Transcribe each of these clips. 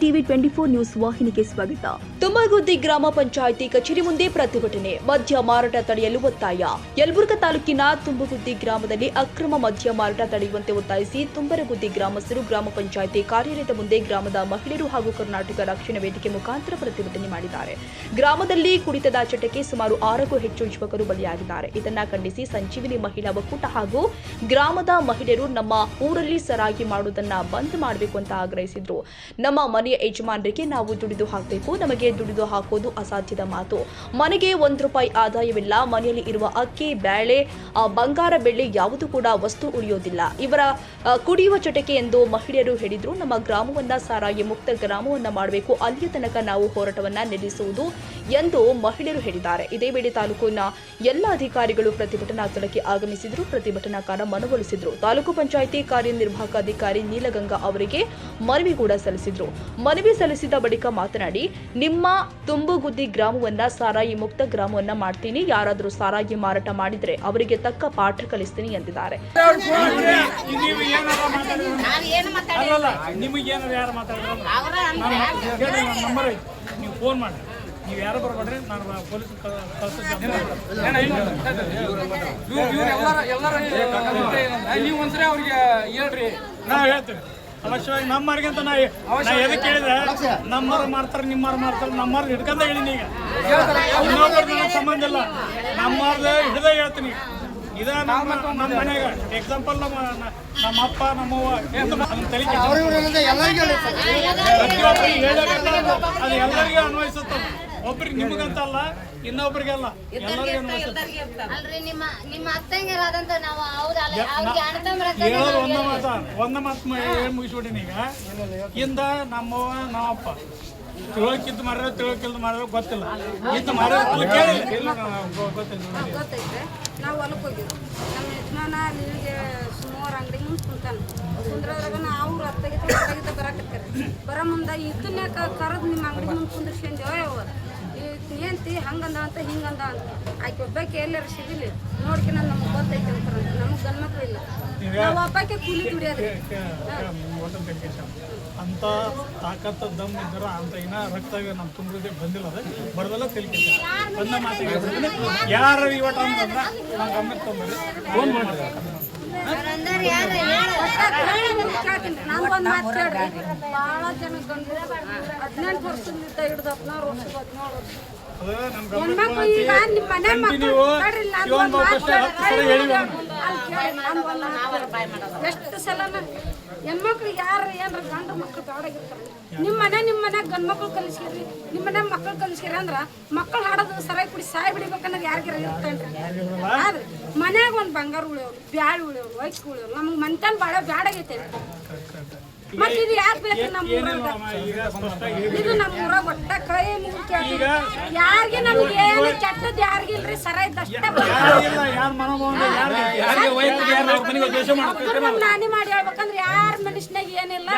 TV 24 news ವಾಹಿನಿಗೆ ಸ್ವಾಗತ. ತುಮಗುದ್ದಿ ಗ್ರಾಮ ಪಂಚಾಯಿತಿ ಕಚೇರಿ ಮುಂದೆ ಪ್ರತಿಭಟನೆ. ಮದ್ಯ ಮಾರಾಟ ತಡೆಯಲು ಒತ್ತಾಯ. ಯಲಬುರ್ಗಾ ತಾಲೂಕಿನ ತುಂಬಗುದ್ದಿ ಗ್ರಾಮದಲ್ಲಿ ಅಕ್ರಮ ಮದ್ಯ ಮಾರಾಟ ತಡೆಯುವಂತೆ ಒತ್ತಾಯಿಸಿ ತುಂಬರಗುದ್ದಿ ಗ್ರಾಮಸ್ಥರು ಗ್ರಾಮ ಪಂಚಾಯಿತಿ ಕಾರ್ಯಾಲಯದ ಮುಂದೆ ಗ್ರಾಮದ ಮಹಿಳೆಯರು ಹಾಗೂ ಕರ್ನಾಟಕ ರಕ್ಷಣಾ ವೇದಿಕೆ ಮುಖಾಂತರ ಪ್ರತಿಭಟನೆ ಮಾಡಿದ್ದಾರೆ. ಗ್ರಾಮದಲ್ಲಿ ಕುಡಿತದ ಚಟಕ್ಕೆ ಸುಮಾರು 6ಕ್ಕೂ ಹೆಚ್ಚು ಯುವಕರು ಬಲಿಯಾಗಿದ್ದಾರೆ. ಇದನ್ನ ಖಂಡಿಸಿ ಸಂಜೀವಿನಿ ಮಹಿಳಾ ಒಕ್ಕೂಟ ಹಾಗೂ ಗ್ರಾಮದ ಮಹಿಳೆಯರು ನಮ್ಮ ಊರಲ್ಲಿ ಸರಾಗಿ ಮಾಡುವುದನ್ನ ಬಂದ್ ಮಾಡಬೇಕು ಅಂತ ಆಗ್ರಹಿಸಿದ್ರು. ನಮ್ಮ ಮನೆಯ ಯಜಮಾನರಿಗೆ ನಾವು ದುಡಿದು ಹಾಕಬೇಕು, ನಮಗೆ ದುಡಿದು ಹಾಕೋದು ಅಸಾಧ್ಯದ ಮಾತು. ಮನೆಗೆ ₹1 ಆದಾಯವಿಲ್ಲ. ಮನೆಯಲ್ಲಿ ಇರುವ ಅಕ್ಕಿ, ಬೇಳೆ, ಬಂಗಾರ, ಬೆಳ್ಳಿ ಯಾವುದು ಕೂಡ ವಸ್ತು ಉಳಿಯೋದಿಲ್ಲ. ಇವರ ಕುಡಿಯುವ ಚಟಕ್ಕೆ ಎಂದು ಮಹಿಳೆಯರು ಹೇಳಿದ್ರು. ನಮ್ಮ ಗ್ರಾಮವನ್ನ ಸಾರಾಯಿ ಮುಕ್ತ ಗ್ರಾಮವನ್ನ ಮಾಡಬೇಕು, ಅಲ್ಲಿಯ ತನಕ ನಾವು ಹೋರಾಟವನ್ನ ನಿಲ್ಲಿಸುವುದು ಎಂದು ಮಹಿಳೆಯರು ಹೇಳಿದ್ದಾರೆ. ಇದೇ ವೇಳೆ ತಾಲೂಕಿನ ಎಲ್ಲ ಅಧಿಕಾರಿಗಳು ಪ್ರತಿಭಟನಾ ಸ್ಥಳಕ್ಕೆ ಆಗಮಿಸಿದ್ರು. ಪ್ರತಿಭಟನಾಕಾರ ಮನವೊಲಿಸಿದ್ರು. ತಾಲೂಕು ಪಂಚಾಯಿತಿ ಕಾರ್ಯನಿರ್ವಾಹಕ ಅಧಿಕಾರಿ ನೀಲಗಂಗಾ ಅವರಿಗೆ ಮನವಿ ಕೂಡ ಸಲ್ಲಿಸಿದ್ರು. ಮನವಿ ಸಲ್ಲಿಸಿದ ಬಳಿಕ ಮಾತನಾಡಿ, ನಿಮ್ಮ ತುಂಬಗುದ್ದಿ ಗ್ರಾಮವನ್ನ ಸಾರಾಯಿ ಮುಕ್ತ ಗ್ರಾಮವನ್ನ ಮಾಡ್ತೀನಿ, ಯಾರಾದರೂ ಸಾರಾಯಿ ಮಾರಾಟ ಮಾಡಿದ್ರೆ ಅವರಿಗೆ ತಕ್ಕ ಪಾಠ ಕಲಿಸ್ತೀನಿ ಎಂದಿದ್ದಾರೆ. ನೀವು ಯಾರು ಬರ್ಬೇಡ್ರಿ, ನಾನು ಪೊಲೀಸ್ ನೀವು ಒಂದ್ಸರಿ ಅವ್ರಿಗೆ ಹೇಳ್ರಿ, ನಾವು ಹೇಳ್ತೀವಿ. ಅವಶ್ಯವಾಗಿ ನಮ್ಮವ್ರಿಗೆ ಅಂತ ನಾ ಎದಕ್ಕೆ ಹೇಳಿದ್ರೆ, ನಮ್ಮವ್ರು ಮಾಡ್ತಾರೆ, ನಿಮ್ಮವ್ರು ಮಾಡ್ತಾರೆ, ನಮ್ಮವ್ರು ಹಿಡ್ಕೊಂಡ ಹೇಳಿನಿ. ಈಗ ಇನ್ನೊಬ್ಬರು ಸಂಬಂಧ ಇಲ್ಲ, ನಮ್ಮವ್ರದ್ದು ಹಿಡ್ದ ಹೇಳ್ತೀನಿ. ಇದ ನಮ್ಮ ಮನೆಯಾಗ ಎಕ್ಸಾಂಪಲ್ ನಮ್ಮ ಅಪ್ಪ ನಮ್ಮವ್ವ ಅದು ಎಲ್ಲರಿಗೂ ಅನ್ವಯಿಸುತ್ತ. ಒಬ್ರಿಗೆ ನಿಮಗಂತಲ್ಲ, ಇನ್ನೊಬ್ರಿಗೆಲ್ಲ ಎಲ್ಲರಿಗೂ ಅನ್ವಯಿಸುತ್ತೆ. ಹೇಳೋದು ಒಂದ ಮಾತು ಏನ್ ಮುಗಿಸ್ಬಿಟ್ಟಿನಿ. ಈಗ ಇಂದ ನಮ್ಮವ್ವ ನಮ್ಮಪ್ಪ ತಿಳೋಕಿದ್ದು ಮಾರ್ಯಾರ ತಿಳೋಕಿಲ್ದ ಮಾರ್ಯಾರ ಗೊತ್ತಿಲ್ಲ. ಇದು ಮಾರ್ಯಾರ ಕೇಳಿ ಗೊತ್ತೈತೆ. ನಾವು ಹೊಲಕ್ಕೆ ಹೋಗಿದ್ವಿ. ನಮ್ಮ ಯಜಮಾನ ಅಲ್ಲಿಗೆ ಸುಮಾರು ಅಂಗಡಿ ಮುಂದೆ ಕುಂತಾನೆ. ಕುಂದ್ರದ್ರಾಗ ನಾವು ರತ್ತಾಗಿದ್ದ ಬರಾಕತ್ತಾರೆ. ಬರೋ ಮುಂದೆ ಇದನ್ನ ಕರೆದು ನಿಮ್ಮ ಅಂಗಡಿ ಮುಂದೆ ಕುಂದ್ರಿಸ್ಕೊಂಡು ಏನ್ತಿ ಹಂಗಂದ ಅಂತ ಹಿಂಗಂದ ಅಂತ ಆಕೆ ಒಬ್ಬಾಕೆ ಎಲ್ಲಾರು ಸಿಗಲಿ ನೋಡ್ಕೆ ನಮ್ಗೆ ಗೊತ್ತೈತೆ ಅಂತಾರೆ. ನಮ್ಗೆ ಗಂಡ್ಮಕ್ಳು ಇಲ್ಲ, ನಾವು ಒಬ್ಬಾಕೆ ಕೂಲಿ ದುಡಿಯೋದು. ಅಂತ ತಾಕತ್ತ ದಮ್ ಇದ್ದಾರ ಅಂತ ಇನ್ನ ರಕ್ತ ನಮ್ಮ ತುಂಬಿದೆ ಬಂದಿಲ್ಲ. ಅದು ಬರೋದೆಲ್ಲ ತಿಳ್ಕೊಂಡ ಬಂದ ಮಾತಿಗೆ ಯಾರು ಇವಟ ಅಂತಂದ್ರೆ ನಾವು ಗಮನ ತೊಗೊಂಡ್ರಿ ಫೋನ್ ಮಾಡಿದ್ರೆ ನಾವು ಒಂದು ಮಾತು ಕೇಳ್ರಿ. ಭಾಳ ಜನ ಗಂಡು 18 ವರ್ಷದಿಂದ ಹಿಡಿದು 16 ವರ್ಷ 17 ವರ್ಷ ಹೆಣ್ಮಕ್ಳು ಈಗ ನಿಮ್ಮ ಮನೆ ಮಕ್ಕಳು ಎಷ್ಟು ಸಲ ಹೆಣ್ಮಕ್ಳು ಯಾರು ಏನ್ರ ಗಂಡು ಮಕ್ಕಳು ಬೇಡಾಗಿರ್ತಾರೆ. ನಿಮ್ಮ ಮನೆ ಗಂಡು ಮಕ್ಳು ಕಲಿಸ್ಕಿರಿ, ನಿಮ್ಮ ಮನೆ ಮಕ್ಕಳು ಕಲಿಸ್ಕಿರಿ ಅಂದ್ರೆ ಮಕ್ಕಳು ಹಾಡೋದು ಸರಾಯಿ ಕುಡಿ ಸಾಯಿ ಬಿಡಿಬೇಕನ್ನೋದು ಯಾರಿಗಾರ ಇರ್ತೇನ್ರಿ. ಆದ್ರೆ ಮನ್ಯಾಗ ಒಂದು ಬಂಗಾರ ಉಳಿಯೋರು, ಬ್ಯಾಳೆ ಉಳಿಯೋರು, ವಯಸ್ಸು ಉಳಿಯೋರು, ನಮ್ಗೆ ಮನ್ತನ ಭಾಳ ಬ್ಯಾಡಾಗೈತೆ. ಮತ್ತೆ ಇದು ಯಾಕೆ ಬೇಕು ನಮ್ಮ ಊರಾಗ? ಇದು ನಮ್ಮ ಊರಾಗ ಒಟ್ಟ ಕೈ ಮುಗಿಕೆ ಯಾರಿಗೆ ನಮ್ಗೆ ಏನು ಕೆಟ್ಟದ್ದು ಯಾರಿಗಿಲ್ರಿ. ಸರಾಯ್ದಷ್ಟೇ ನಾನೇ ಮಾಡಿ ಹೇಳ್ಬೇಕಂದ್ರೆ ಯಾರ ಮನುಷ್ಯನಾಗ ಏನಿಲ್ಲ.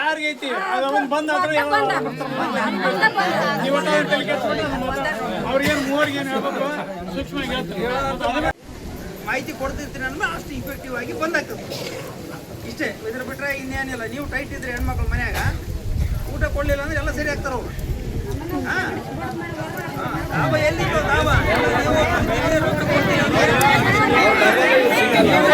ಮಾಹಿತಿ ಕೊಡ್ತಿರ್ತೀನಿ ಅಂದ್ರೆ ಅಷ್ಟು ಇಫೆಕ್ಟಿವ್ ಆಗಿ ಬಂದಾಗ್ತದೆ. ಇಷ್ಟೇ, ಇದ್ರ ಬಿಟ್ರೆ ಇನ್ನೇನಿಲ್ಲ. ನೀವು ಟೈಟ್ ಇದ್ರೆ ಹೆಣ್ಮಕ್ಳು ಮನ್ಯಾಗ ಊಟ ಕೊಡ್ಲಿಲ್ಲ ಅಂದ್ರೆ ಎಲ್ಲ ಸರಿ ಆಗ್ತಾರ ಅವ್ರು. ತಾವ ಎಲ್ಲಿತ್ತು ತಾವ ಪರಿಹಾರ ಆಗ್ತದೆ. ನೀವು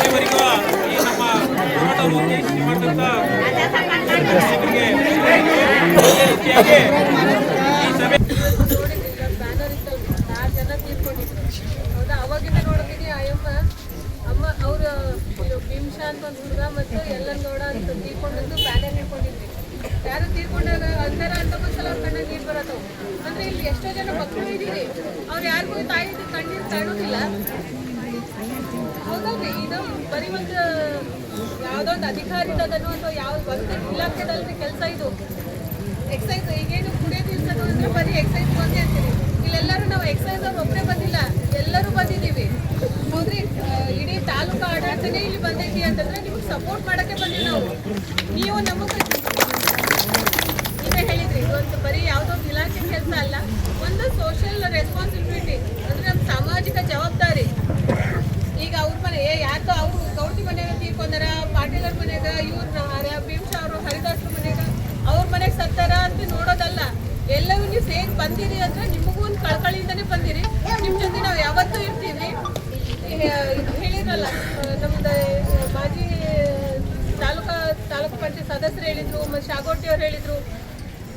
ಇಲ್ಲಿವರೆಗೂ ಈ ನಮ್ಮ ಹೋರಾಟವನ್ನು ಉದ್ದೇಶಿಸಿ ಮಾಡಿದಂಥ ಈ ಸಭೆ ಅವಾಗಿಂದ ನೋಡ್ತೀನಿ ಅಮ್ಮ ಅವರು ಭೀಮ್ಶಾ ಅಂತ ಒಂದು ಹುಡುಗ ಮತ್ತು ಎಲ್ಲಂಗೌಡ ಅಂತ ತೀರ್ಕೊಂಡಿದ್ದು ಬ್ಯಾನರ್ ಹಿಡ್ಕೊಂಡಿದ್ವಿ. ಯಾರು ತೀರ್ಕೊಂಡಾಗ ಅಂತಾರ ಅಂತ ಒಂದ್ಸಲ ಅವ್ರ ಕಣ್ಣ ನೀರು ಬರತ್ತವು. ಅಂದ್ರೆ ಇಲ್ಲಿ ಎಷ್ಟೋ ಜನ ಮಕ್ಕಳು ಇದ್ದೀರಿ, ಅವ್ರು ಯಾರಿಗೂ ತಾಯಿದು ಕಣ್ಣೀರು ಕಾಣೋದಿಲ್ಲ. ಹೌದಲ್ರಿ, ಇದು ಬರೀ ಒಂದು ಯಾವುದೋ ಒಂದು ಅಧಿಕಾರಿದದನ್ನು ಅಥವಾ ಯಾವ ಒಂದು ಇಲಾಖೆದಲ್ರಿ ಕೆಲಸ. ಇದು ಎಕ್ಸೈಸ್ ಈಗೇನು ಕುಡಿಯೋದು ಇಲ್ಸೋದು ಅಂದ್ರೆ ಬರೀ ಎಕ್ಸೈಸ್ ಒಂದೇ ಅಂತೀರಿ. ಇಲ್ಲೆಲ್ಲರೂ ನಾವು ಎಕ್ಸೈಸ್ ಅವ್ರು ಒಬ್ಬರೇ ಬಂದಿಲ್ಲ, ಎಲ್ಲರೂ ಬಂದಿದ್ದೀವಿ. ಹೌದ್ರಿ, ಇಡೀ ತಾಲೂಕು ಆಡಳಿತನೇ ಇಲ್ಲಿ ಬಂದೈತಿ ಅಂತಂದ್ರೆ ನಿಮ್ಗೆ ಸಪೋರ್ಟ್ ಮಾಡೋಕ್ಕೆ ಬಂದಿವಿ ನಾವು. ನೀವು ನಮಗೆ ನೀವೇ ಹೇಳಿದ್ರಿ, ಇದೊಂದು ಬರೀ ಯಾವುದೋ ಇಲಾಖೆ ಕೆಲಸ ಅಲ್ಲ, ಒಂದು ಸೋಷಿಯಲ್ ರೆಸ್ಪಾನ್ಸಿಬಿಲಿಟಿ ಅಂದರೆ ನಮ್ಮ ಸಾಮಾಜಿಕ ಜವಾಬ್ದಾರಿ. ಈಗ ಅವ್ರ ಮನೆ ಯಾರ್ದೋ ಅವರು ಗೌಡ್ತಿ ಮನೆಯಾಗ ತೀರ್ಕೊಂಡಾರ, ಪಾಟೀಲರ ಮನೆಯಾಗ, ಇವ್ರ ಭೀಮ್ಶಾ ಅವರು ಹರಿದಾಸ್ರ ಮನೆಯಾಗ ಅವ್ರ ಮನೆಗೆ ಸತ್ತಾರ ಅಂತ ನೋಡೋದಲ್ಲ. ಎಲ್ಲರೂ ನೀವು ಸೇರಿ ಬಂದಿರಿ ಅಂದ್ರೆ ನಿಮಗೂ ಒಂದು ಕಳಕಳಿಯಿಂದನೇ ಬಂದಿರಿ. ನಿಮ್ಮ ಜೊತೆ ನಾವು ಯಾವತ್ತೂ ಇರ್ತೀವಿ. ಹೇಳಿದ್ರಲ್ಲ, ನಮ್ದು ಮಾಜಿ ತಾಲೂಕು ಪಂಚಾಯತ್ ಸದಸ್ಯರು ಹೇಳಿದ್ರು, ಮತ್ತು ಶಾಗೋಟಿ ಅವ್ರು ಹೇಳಿದ್ರು,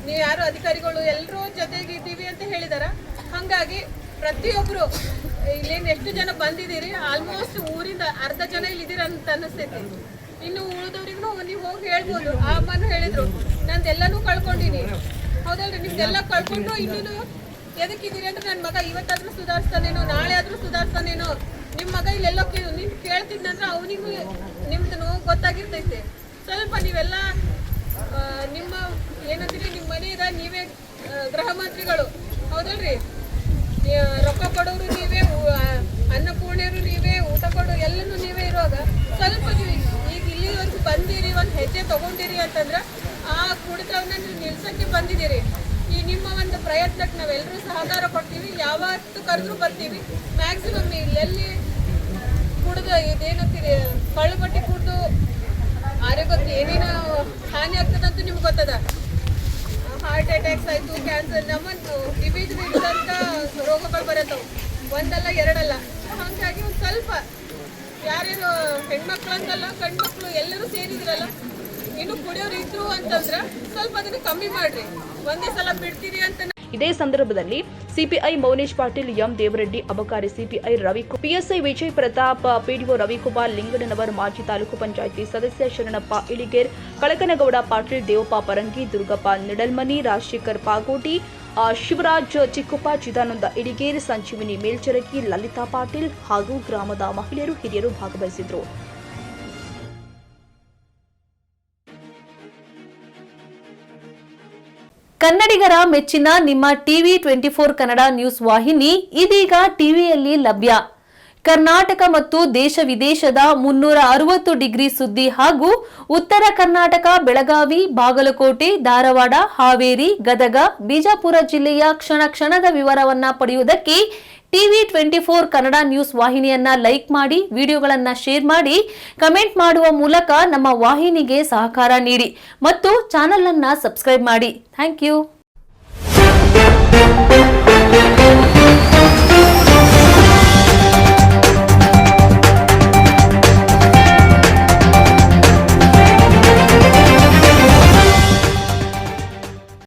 ನೀವು ಯಾರು ಅಧಿಕಾರಿಗಳು ಎಲ್ಲರೂ ಜೊತೆಗೆ ಇದ್ದೀವಿ ಅಂತ ಹೇಳಿದಾರ. ಹಾಗಾಗಿ ಪ್ರತಿಯೊಬ್ಬರು ಇಲ್ಲೇನು ಎಷ್ಟು ಜನ ಬಂದಿದ್ದೀರಿ, ಆಲ್ಮೋಸ್ಟ್ ಊರಿಂದ ಅರ್ಧ ಜನ ಇಲ್ಲಿದ್ದೀರ ಅಂತ ಅನ್ನಿಸ್ತೈತಿ. ಇನ್ನು ಉಳಿದವ್ರಿಗೂ ನೀವು ಹೋಗಿ ಹೇಳ್ಬೋದು. ಆ ಅಮ್ಮನೂ ಹೇಳಿದ್ರು, ನಂದೆಲ್ಲನೂ ಕಳ್ಕೊಂಡಿನಿ. ಹೌದಲ್ರಿ, ನಿಮ್ದೆಲ್ಲ ಕಳ್ಕೊಂಡು ಇನ್ನೂ ಎದಕ್ಕಿದ್ದೀರಿ ಅಂದ್ರೆ ನನ್ನ ಮಗ ಇವತ್ತಾದ್ರೂ ಸುಧಾರಿಸ್ತಾನೇನೋ, ನಾಳೆ ಆದರೂ ಸುಧಾರಿಸ್ತಾನೇನೋ. ನಿಮ್ಮ ಮಗ ಇಲ್ಲೆಲ್ಲೋ ನೀನು ಕೇಳ್ತಿದ್ದಂದ್ರೆ ಅವನಿಗೂ ನಿಮ್ದು ನೋವು ಗೊತ್ತಾಗಿರ್ತೈತೆ. ಸ್ವಲ್ಪ ನೀವೆಲ್ಲ ನಿಮ್ಮ ಏನಂತೀರಿ, ನಿಮ್ಮ ಮನೆಯಿಂದ ನೀವೇ ಗೃಹ ಮಂತ್ರಿಗಳು, ಹೌದಲ್ರಿ, ರೊಕ್ಕ ಕೊಡೋರು ನೀವೇ, ಅನ್ನಪೂರ್ಣೆಯರು ನೀವೇ, ಊಟ ಕೊಡೋರು ಎಲ್ಲನೂ ನೀವೇ ಇರುವಾಗ ಸ್ವಲ್ಪ ನೀವು ಈಗ ಇಲ್ಲಿವರೆಗೂ ಬಂದಿರಿ, ಒಂದು ಹೆಜ್ಜೆ ತೊಗೊಂಡಿರಿ ಅಂತಂದ್ರೆ ಆ ಕುಡಿತವನ್ನ ನೀವು ನಿಲ್ಸೋಕ್ಕೆ ಬಂದಿದ್ದೀರಿ. ಈ ನಿಮ್ಮ ಒಂದು ಪ್ರಯತ್ನಕ್ಕೆ ನಾವೆಲ್ಲರೂ ಸಹಕಾರ ಕೊಡ್ತೀವಿ. ಯಾವತ್ತು ಕರೆದ್ರೂ ಬರ್ತೀವಿ. ಮ್ಯಾಕ್ಸಿಮಮ್ ಎಲ್ಲಿ ಕುಡಿದು ಇದೇನಂತೀರಿ, ಕಳ್ಳು ಬಟ್ಟೆ ಕುಡಿದು ಆರೋಗ್ಯಕ್ಕೆ ಏನೇನು ಹಾನಿ ಆಗ್ತದಂತ ನಿಮ್ಗೆ ಗೊತ್ತದ. ಹಾರ್ಟ್ ಅಟ್ಯಾಕ್ಸ್ ಆಯಿತು, ಕ್ಯಾನ್ಸರ್, ನಮ್ಮನ್ನು ವಿವಿಧ ರೋಗಗಳು ಬರತ್ತವು, ಒಂದಲ್ಲ ಎರಡಲ್ಲ. ಹಾಗಾಗಿ ಒಂದು ಸ್ವಲ್ಪ ಯಾರ್ಯಾರು ಹೆಣ್ಮಕ್ಳು ಅಂತಲ್ಲ, ಗಂಡ್ಮಕ್ಳು ಎಲ್ಲರೂ ಸೇರಿದ್ರಲ್ಲ, ಇನ್ನು ಕುಡಿಯೋರು ಇದ್ರು ಅಂತಂದ್ರೆ ಸ್ವಲ್ಪ ಅದನ್ನು ಕಮ್ಮಿ ಮಾಡ್ರಿ. ಒಂದೇ ಸಲ ಬಿಡ್ತೀರಿ ಅಂತ. ಇದೇ ಸಂದರ್ಭದಲ್ಲಿ ಸಿಪಿಐ ಮೌನೇಶ್ ಪಾಟೀಲ್, ಎಂ ದೇವರೆಡ್ಡಿ, ಅಬಕಾರಿ CPI Ravikumar, PSI Vijay Pratap, PDO Ravikumar, Linganavar, ಮಾಜಿ ತಾಲೂಕು ಪಂಚಾಯಿತಿ ಸದಸ್ಯ ಶರಣಪ್ಪ ಇಳಿಗೇರ್, ಕಳಕನಗೌಡ ಪಾಟೀಲ್, ದೇವಪ್ಪ ಪರಂಗಿ, ದುರ್ಗಪ್ಪ ನಿಡಲ್ಮನಿ, ರಾಜಶೇಖರ್ ಪಾಗೋಟಿ, ಶಿವರಾಜ್ ಚಿಕ್ಕಪ್ಪ, ಚಿದಾನಂದ ಇಳಿಗೇರ್, ಸಂಜೀವಿನಿ ಮೇಲ್ಚರಗಿ, ಲಲಿತಾ ಪಾಟೀಲ್ ಹಾಗೂ ಗ್ರಾಮದ ಮಹಿಳೆಯರು, ಹಿರಿಯರು ಭಾಗವಹಿಸಿದ್ರು. ಕನ್ನಡಿಗರ ಮೆಚ್ಚಿನ ನಿಮ್ಮ ಟಿವಿ 24 ಕನ್ನಡ ನ್ಯೂಸ್ ವಾಹಿನಿ ಇದೀಗ ಟಿವಿಯಲ್ಲಿ ಲಭ್ಯ. ಕರ್ನಾಟಕ ಮತ್ತು ದೇಶ ವಿದೇಶದ 360 ಡಿಗ್ರಿ ಸುದ್ದಿ ಹಾಗೂ ಉತ್ತರ ಕರ್ನಾಟಕ, ಬೆಳಗಾವಿ, ಬಾಗಲಕೋಟೆ, ಧಾರವಾಡ, ಹಾವೇರಿ, ಗದಗ, ಬಿಜಾಪುರ ಜಿಲ್ಲೆಯ ಕ್ಷಣ ಕ್ಷಣದ ವಿವರವನ್ನ ಪಡೆಯುವುದಕ್ಕೆ ಟಿವಿ 24 ಕನ್ನಡ ನ್ಯೂಸ್ ವಾಹಿನಿಯನ್ನ ಲೈಕ್ ಮಾಡಿ, ವಿಡಿಯೋಗಳನ್ನ ಶೇರ್ ಮಾಡಿ, ಕಮೆಂಟ್ ಮಾಡುವ ಮೂಲಕ ನಮ್ಮ ವಾಹಿನಿಗೆ ಸಹಕಾರ ನೀಡಿ ಮತ್ತು ಚಾನೆಲ್ ಅನ್ನ ಸಬ್ಸ್ಕ್ರೈಬ್ ಮಾಡಿ. Thank you.